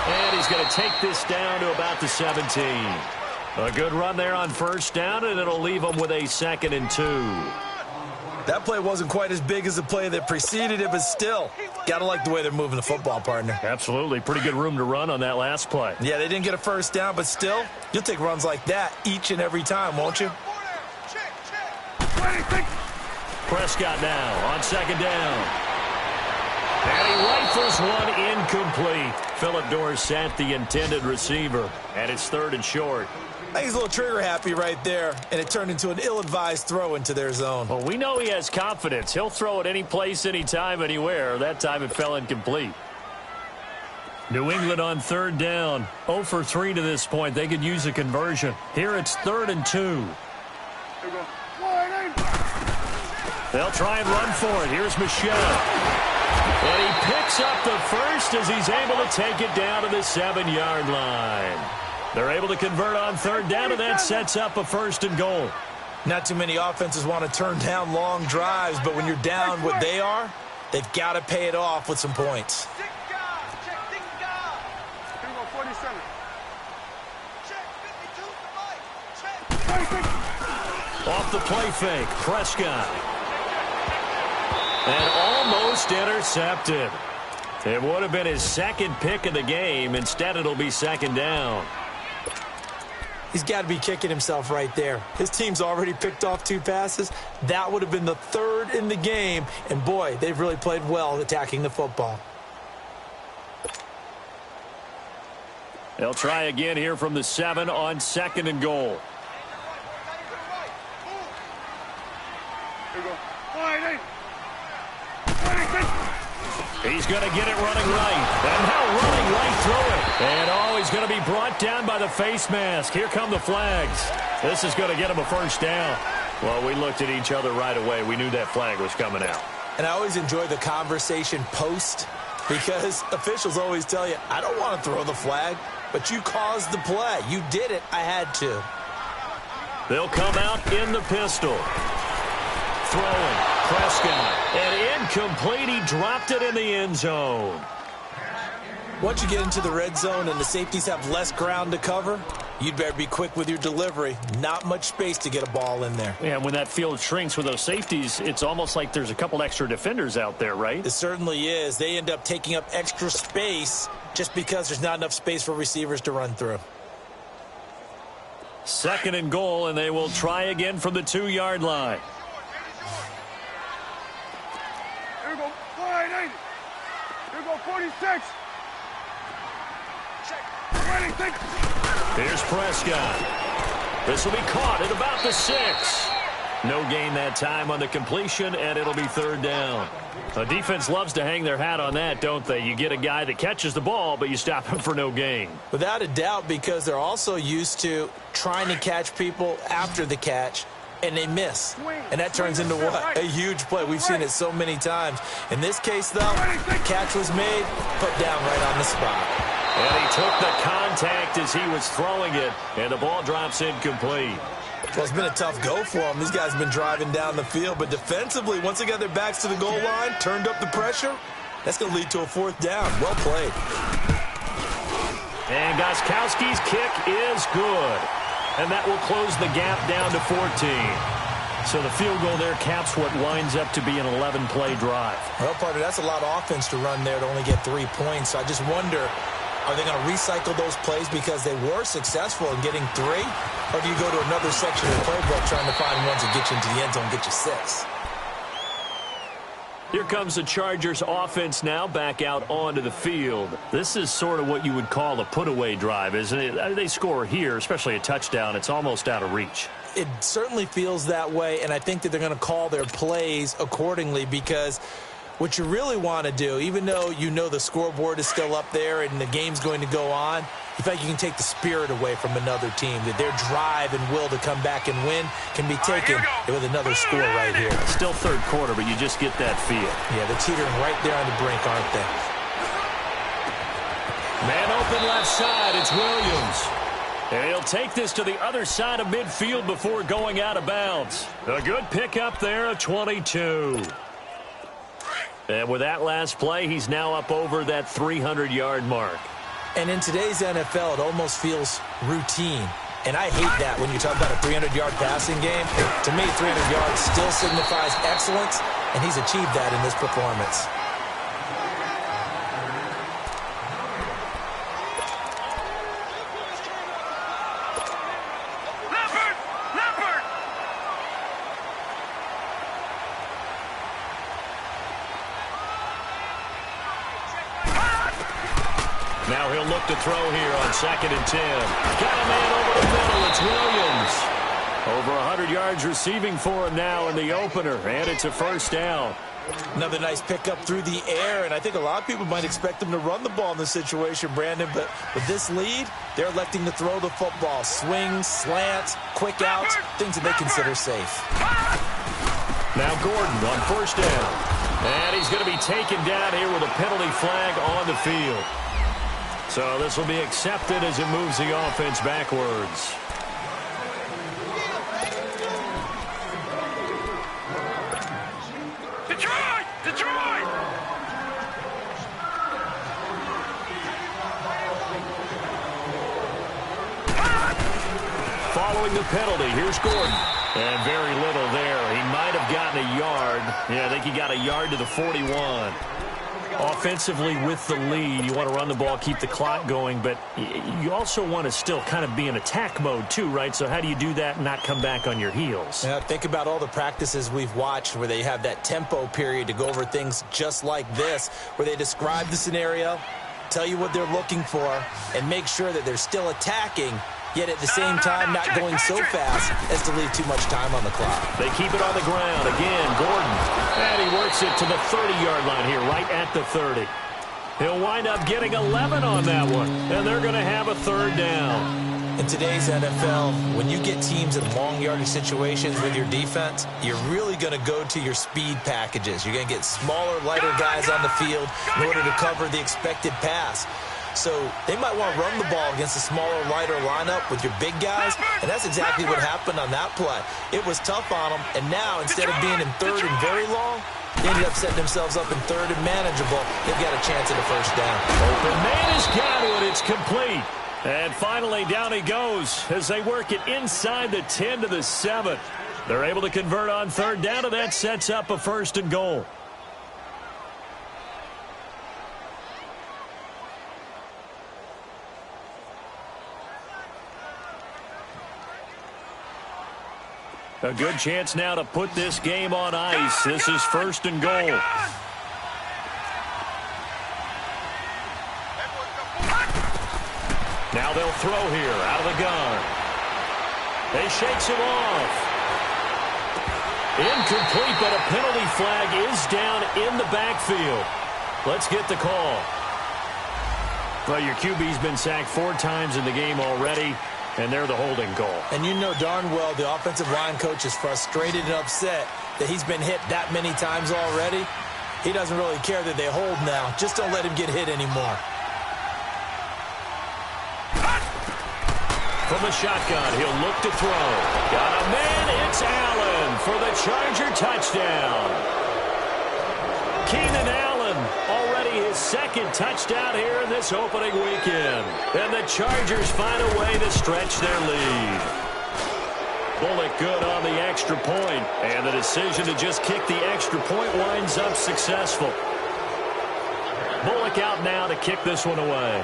And he's going to take this down to about the 17. A good run there on first down, and it'll leave them with a 2nd and 2. That play wasn't quite as big as the play that preceded it, but still, got to like the way they're moving the football, partner. Absolutely. Pretty good room to run on that last play. Yeah, they didn't get a first down, but still, you'll take runs like that each and every time, won't you? Prescott now on 2nd down. And he rifles one incomplete. Phillip Dorsett, the intended receiver. And it's 3rd and short. I think he's a little trigger happy right there, and it turned into an ill-advised throw into their zone. Well, we know he has confidence. He'll throw it any place, anytime, anywhere. That time it fell incomplete. New England on third down. 0 for 3 to this point. They could use a conversion. Here it's 3rd and 2. Here we go. They'll try and run for it. Here's Michelle. And he picks up the first as he's able to take it down to the 7-yard line. They're able to convert on third down, and that sets up a 1st and goal. Not too many offenses want to turn down long drives, but when you're down what they are, they've got to pay it off with some points. Here we go, 47. Off the play fake, Prescott. And almost intercepted. It would have been his second pick of the game. Instead, it'll be 2nd down. He's got to be kicking himself right there. His team's already picked off 2 passes. That would have been the 3rd in the game. And, boy, they've really played well attacking the football. They'll try again here from the 7 on 2nd and goal. Here we go. 48. He's going to get it running right. And now running right through it. And, he's going to be brought down by the face mask. Here come the flags. This is going to get him a 1st down. Well, we looked at each other right away. We knew that flag was coming out. And I always enjoy the conversation post because officials always tell you, I don't want to throw the flag, but you caused the play. You did it. I had to. They'll come out in the pistol. Throwing. Prescott. And incomplete. He dropped it in the end zone. Once you get into the red zone and the safeties have less ground to cover, you'd better be quick with your delivery. Not much space to get a ball in there. Yeah, when that field shrinks with those safeties, it's almost like there's a couple extra defenders out there, right? It certainly is. They end up taking up extra space just because there's not enough space for receivers to run through. 2nd and goal, and they will try again from the 2-yard line. Here we go. 48. Here we go, 46. Here's Prescott. This will be caught at about the 6. No gain that time on the completion, and it'll be 3rd down. A defense loves to hang their hat on that, don't they? You get a guy that catches the ball, but you stop him for no gain. Without a doubt, because they're also used to trying to catch people after the catch, and they miss. And that turns into what? A huge play. We've seen it so many times. In this case, though, the catch was made, put down right on the spot. And he took the contact as he was throwing it, and the ball drops incomplete. Well, it's been a tough go for them. These guys have been driving down the field, but defensively, once they got their backs to the goal line, turned up the pressure, that's going to lead to a 4th down. Well played. And Gostkowski's kick is good. And that will close the gap down to 14. So the field goal there caps what winds up to be an 11-play drive. Well, partner, that's a lot of offense to run there to only get 3 points. So I just wonder, are they going to recycle those plays because they were successful in getting 3? Or do you go to another section of the playbook trying to find ones that get you into the end zone and get you 6? Here comes the Chargers offense now back out onto the field. This is sort of what you would call a put-away drive, isn't it? They score here, especially a touchdown. It's almost out of reach. It certainly feels that way, and I think that they're going to call their plays accordingly because what you really want to do, even though you know the scoreboard is still up there and the game's going to go on, you feel like you can take the spirit away from another team, that their drive and will to come back and win can be taken with another score right here. Still 3rd quarter, but you just get that feel. Yeah, they're teetering right there on the brink, aren't they? Man open left side, it's Williams. And he'll take this to the other side of midfield before going out of bounds. A good pickup there, a 22. And with that last play, he's now up over that 300-yard mark. And in today's NFL, it almost feels routine. And I hate that when you talk about a 300-yard passing game. To me, 300 yards still signifies excellence, and he's achieved that in this performance. Now he'll He'll look to throw here on 2nd and 10. Got a man over the middle. It's Williams. Over 100 yards receiving for him now in the opener, and it's a first down. Another nice pickup through the air, and I think a lot of people might expect them to run the ball in this situation, Brandon, but with this lead, they're electing to throw the football. Swings, slants, quick outs, things that they consider safe. Now Gordon on first down, and he's going to be taken down here with a penalty flag on the field. So this will be accepted as it moves the offense backwards. Detroit! Following the penalty, here's Gordon. And very little there. He might have gotten a yard. Yeah, I think he got a yard to the 41. Offensively with the lead, you want to run the ball, keep the clock going, but you also want to still kind of be in attack mode too, right? So how do you do that and not come back on your heels? Yeah, think about all the practices we've watched where they have that tempo period to go over things just like this, where they describe the scenario, tell you what they're looking for, and make sure that they're still attacking, yet at the same time not going so fast as to leave too much time on the clock. They keep it on the ground. Again, Gordon. And he works it to the 30-yard line here, right at the 30. He'll wind up getting 11 on that one, and they're going to have a third down. In today's NFL, when you get teams in long yardage situations with your defense, you're really going to go to your speed packages. You're going to get smaller, lighter guys on the field in order to cover the expected pass. So they might want to run the ball against a smaller, lighter lineup with your big guys, and that's exactly what happened on that play. It was tough on them, and now instead of being in third and very long, they ended up setting themselves up in third and manageable. They've got a chance at a first down. Open man has got it. It's complete. And finally, down he goes as they work it inside the 10 to the 7. They're able to convert on third down, and that sets up a 1st and goal. A good chance now to put this game on ice. This is 1st and goal. Now they'll throw here out of the gun. They shakes him off. Incomplete, but a penalty flag is down in the backfield. Let's get the call. Well, your QB's been sacked 4 times in the game already, and they're the holding call. And you know darn well the offensive line coach is frustrated and upset that he's been hit that many times already. He doesn't really care that they hold now. Just don't let him get hit anymore. From the shotgun, he'll look to throw. Got a man, it's Allen for the Charger touchdown. Keenan Allen, already his 2nd touchdown here in this opening weekend. And the Chargers find a way to stretch their lead. Bullock good on the extra point, and the decision to just kick the extra point winds up successful. Bullock out now to kick this one away.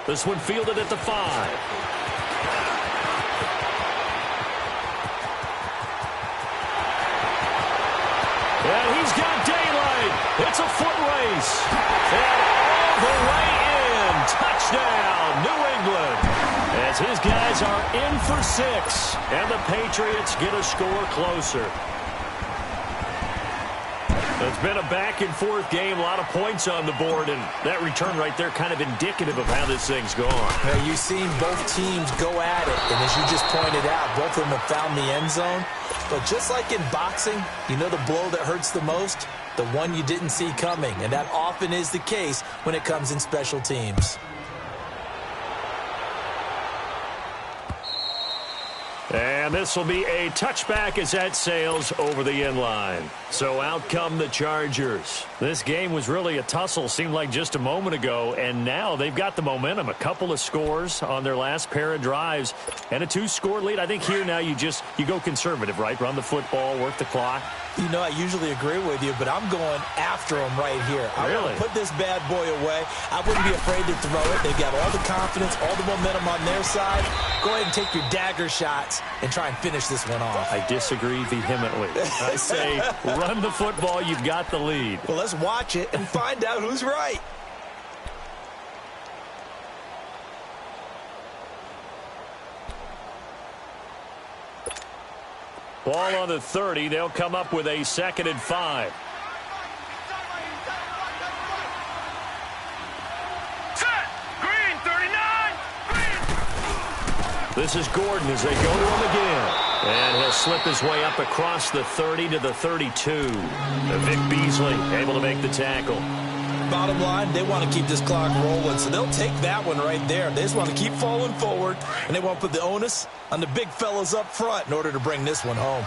This one fielded at the 5. And he's got daylight. It's a foot race. And all the way in. Touchdown, New England. As his guys are in for 6. And the Patriots get a score closer. It's been a back-and-forth game, a lot of points on the board, and that return right there kind of indicative of how this thing's gone. Now, you've seen both teams go at it, and as you just pointed out, both of them have found the end zone. But just like in boxing, you know the blow that hurts the most? The one you didn't see coming, and that often is the case when it comes in special teams. And this will be a touchback as that sails over the end line. So out come the Chargers. This game was really a tussle, seemed like just a moment ago, and now they've got the momentum. A couple of scores on their last pair of drives and a 2-score lead. I think here now you go conservative, right? Run the football, work the clock. You know, I usually agree with you, but I'm going after them right here. I want to put this bad boy away. I wouldn't be afraid to throw it. They've got all the confidence, all the momentum on their side. Go ahead and take your dagger shots and try try and finish this one off. I disagree vehemently. I say run the football. You've got the lead. Well, let's watch it and find out who's right. Ball on the 30. They'll come up with a 2nd and 5. This is Gordon as they go to him again. And he'll slip his way up across the 30 to the 32. Vic Beasley able to make the tackle. Bottom line, they want to keep this clock rolling, so they'll take that one right there. They just want to keep falling forward, and they want to put the onus on the big fellas up front in order to bring this one home.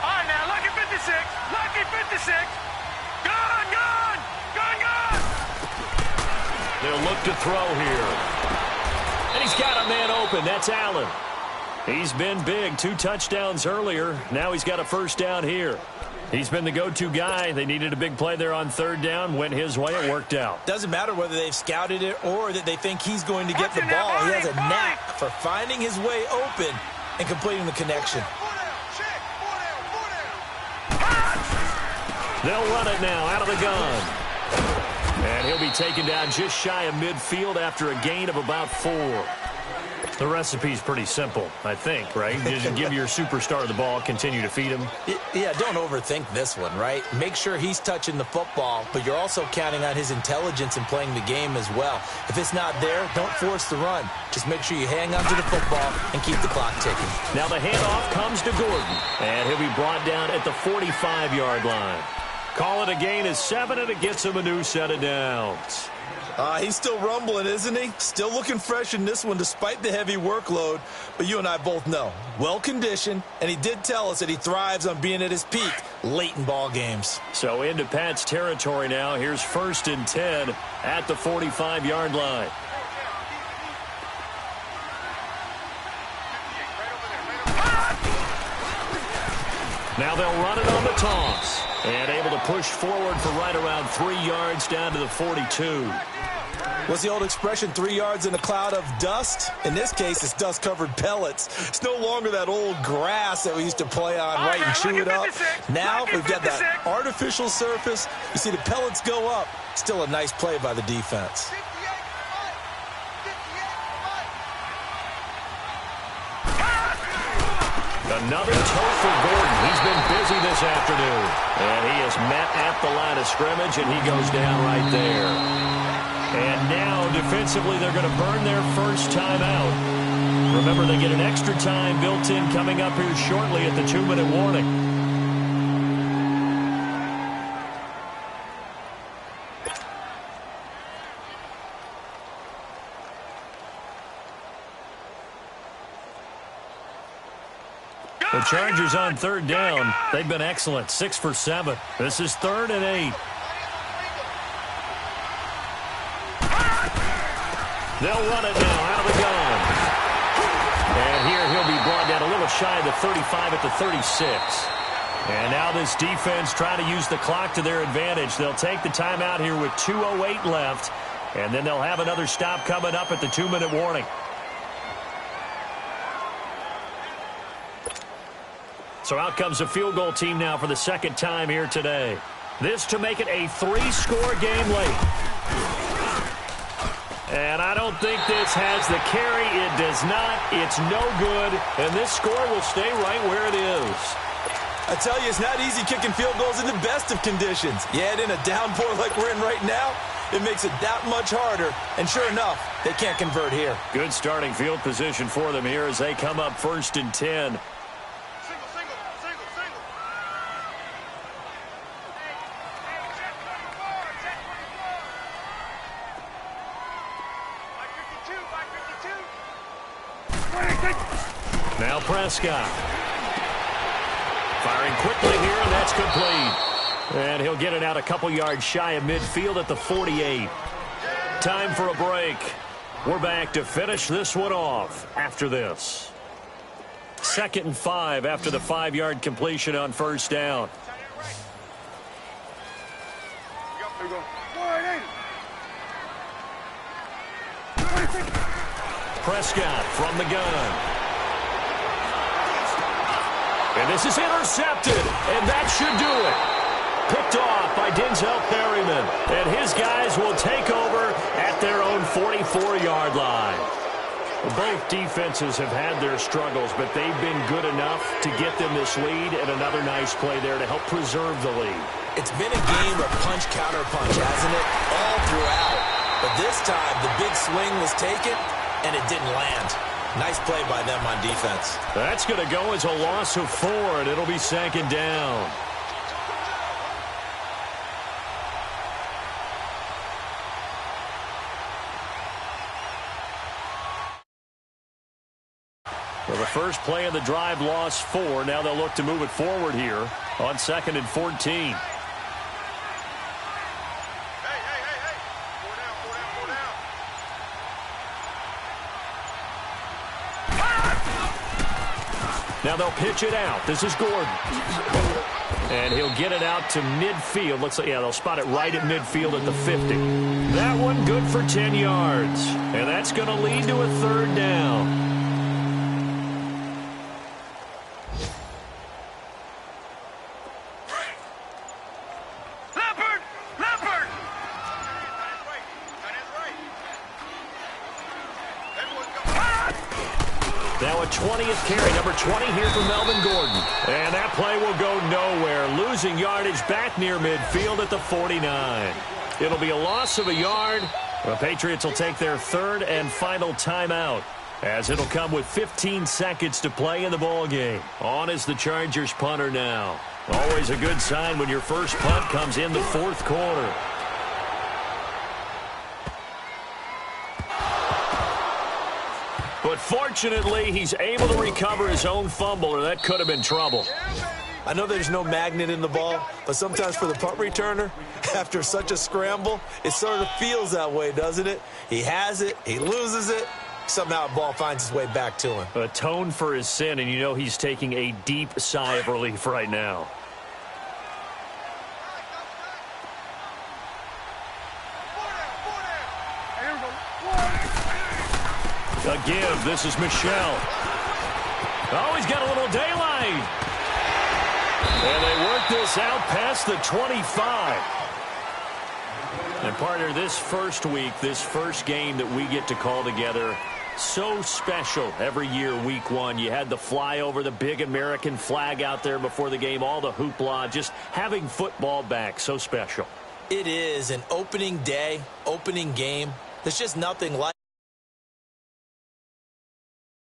All right, now, lucky 56. Lucky 56. They'll look to throw here. And he's got a man open. That's Allen. He's been big. 2 touchdowns earlier. Now he's got a first down here. He's been the go-to guy. They needed a big play there on 3rd down. Went his way. It worked out. Doesn't matter whether they've scouted it or that they think he's going to get the ball. He has a knack for finding his way open and completing the connection. They'll run it now out of the gun. And he'll be taken down just shy of midfield after a gain of about 4. The recipe's pretty simple, I think, right? Just give your superstar the ball, continue to feed him. Yeah, don't overthink this one, right? Make sure he's touching the football, but you're also counting on his intelligence in playing the game as well. If it's not there, don't force the run. Just make sure you hang on to the football and keep the clock ticking. Now the handoff comes to Gordon, and he'll be brought down at the 45-yard line. Call it a gain of 7, and it gets him a new set of downs. He's still rumbling, isn't he? Still looking fresh in this one despite the heavy workload. But you and I both know, well-conditioned, and he did tell us that he thrives on being at his peak late in ball games. So into Pat's territory now. Here's 1st and 10 at the 45-yard line. Now they'll run it on the toss. And able to push forward for right around 3 yards down to the 42. What's the old expression, 3 yards in a cloud of dust? In this case, it's dust-covered pellets. It's no longer that old grass that we used to play on, right, and chew it up. Now we've got that artificial surface. You see the pellets go up. Still a nice play by the defense. Another toe for Gordon. He's been busy this afternoon. And he is met at the line of scrimmage, and he goes down right there. And now, defensively, they're going to burn their first time out. Remember, they get an extra time built in coming up here shortly at the 2-minute warning. The Chargers on 3rd down. They've been excellent. 6 for 7. This is 3rd and 8. They'll run it now out of the gun. And here he'll be brought down a little shy of the 35 at the 36. And now this defense trying to use the clock to their advantage. They'll take the timeout here with 2:08 left. And then they'll have another stop coming up at the 2-minute warning. So out comes a field goal team now for the 2nd time here today. This to make it a 3-score game late. And I don't think this has the carry. It does not. It's no good. And this score will stay right where it is. I tell you, it's not easy kicking field goals in the best of conditions. You add in a downpour like we're in right now, it makes it that much harder. And sure enough, they can't convert here. Good starting field position for them here as they come up 1st and 10. Now Prescott. Firing quickly here, and that's complete. And he'll get it out a couple yards shy of midfield at the 48. Time for a break. We're back to finish this one off after this. 2nd and 5 after the 5-yard completion on 1st down. Prescott from the gun. And this is intercepted, and that should do it. Picked off by Denzel Perryman, and his guys will take over at their own 44-yard line. Both defenses have had their struggles, but they've been good enough to get them this lead, and another nice play there to help preserve the lead. It's been a game of punch-counter-punch, hasn't it? All throughout. But this time, the big swing was taken, and it didn't land. Nice play by them on defense. That's going to go as a loss of 4, and it'll be second down. Well, the first play of the drive lost 4. Now they'll look to move it forward here on 2nd and 14. Now they'll pitch it out. This is Gordon. And he'll get it out to midfield. Looks like, yeah, they'll spot it right at midfield at the 50. That one good for 10 yards. And that's going to lead to a third down. Now a 20th carry, number 20 here for Melvin Gordon. And that play will go nowhere, losing yardage back near midfield at the 49. It'll be a loss of a yard. The Patriots will take their third and final timeout, as it'll come with 15 seconds to play in the ballgame. On is the Chargers punter now. Always a good sign when your first punt comes in the fourth quarter. But fortunately, he's able to recover his own fumble, or that could have been trouble. I know there's no magnet in the ball, but sometimes for the punt returner, after such a scramble, it sort of feels that way, doesn't it? He has it, he loses it, somehow the ball finds its way back to him. Atone for his sin, and you know he's taking a deep sigh of relief right now. A give. This is Michelle. Oh, he's got a little daylight. And they work this out past the 25. And partner, this first week, this first game that we get to call together, so special every year, week 1. You had the flyover, the big American flag out there before the game, all the hoopla, just having football back, so special. It is an opening day, opening game. There's just nothing like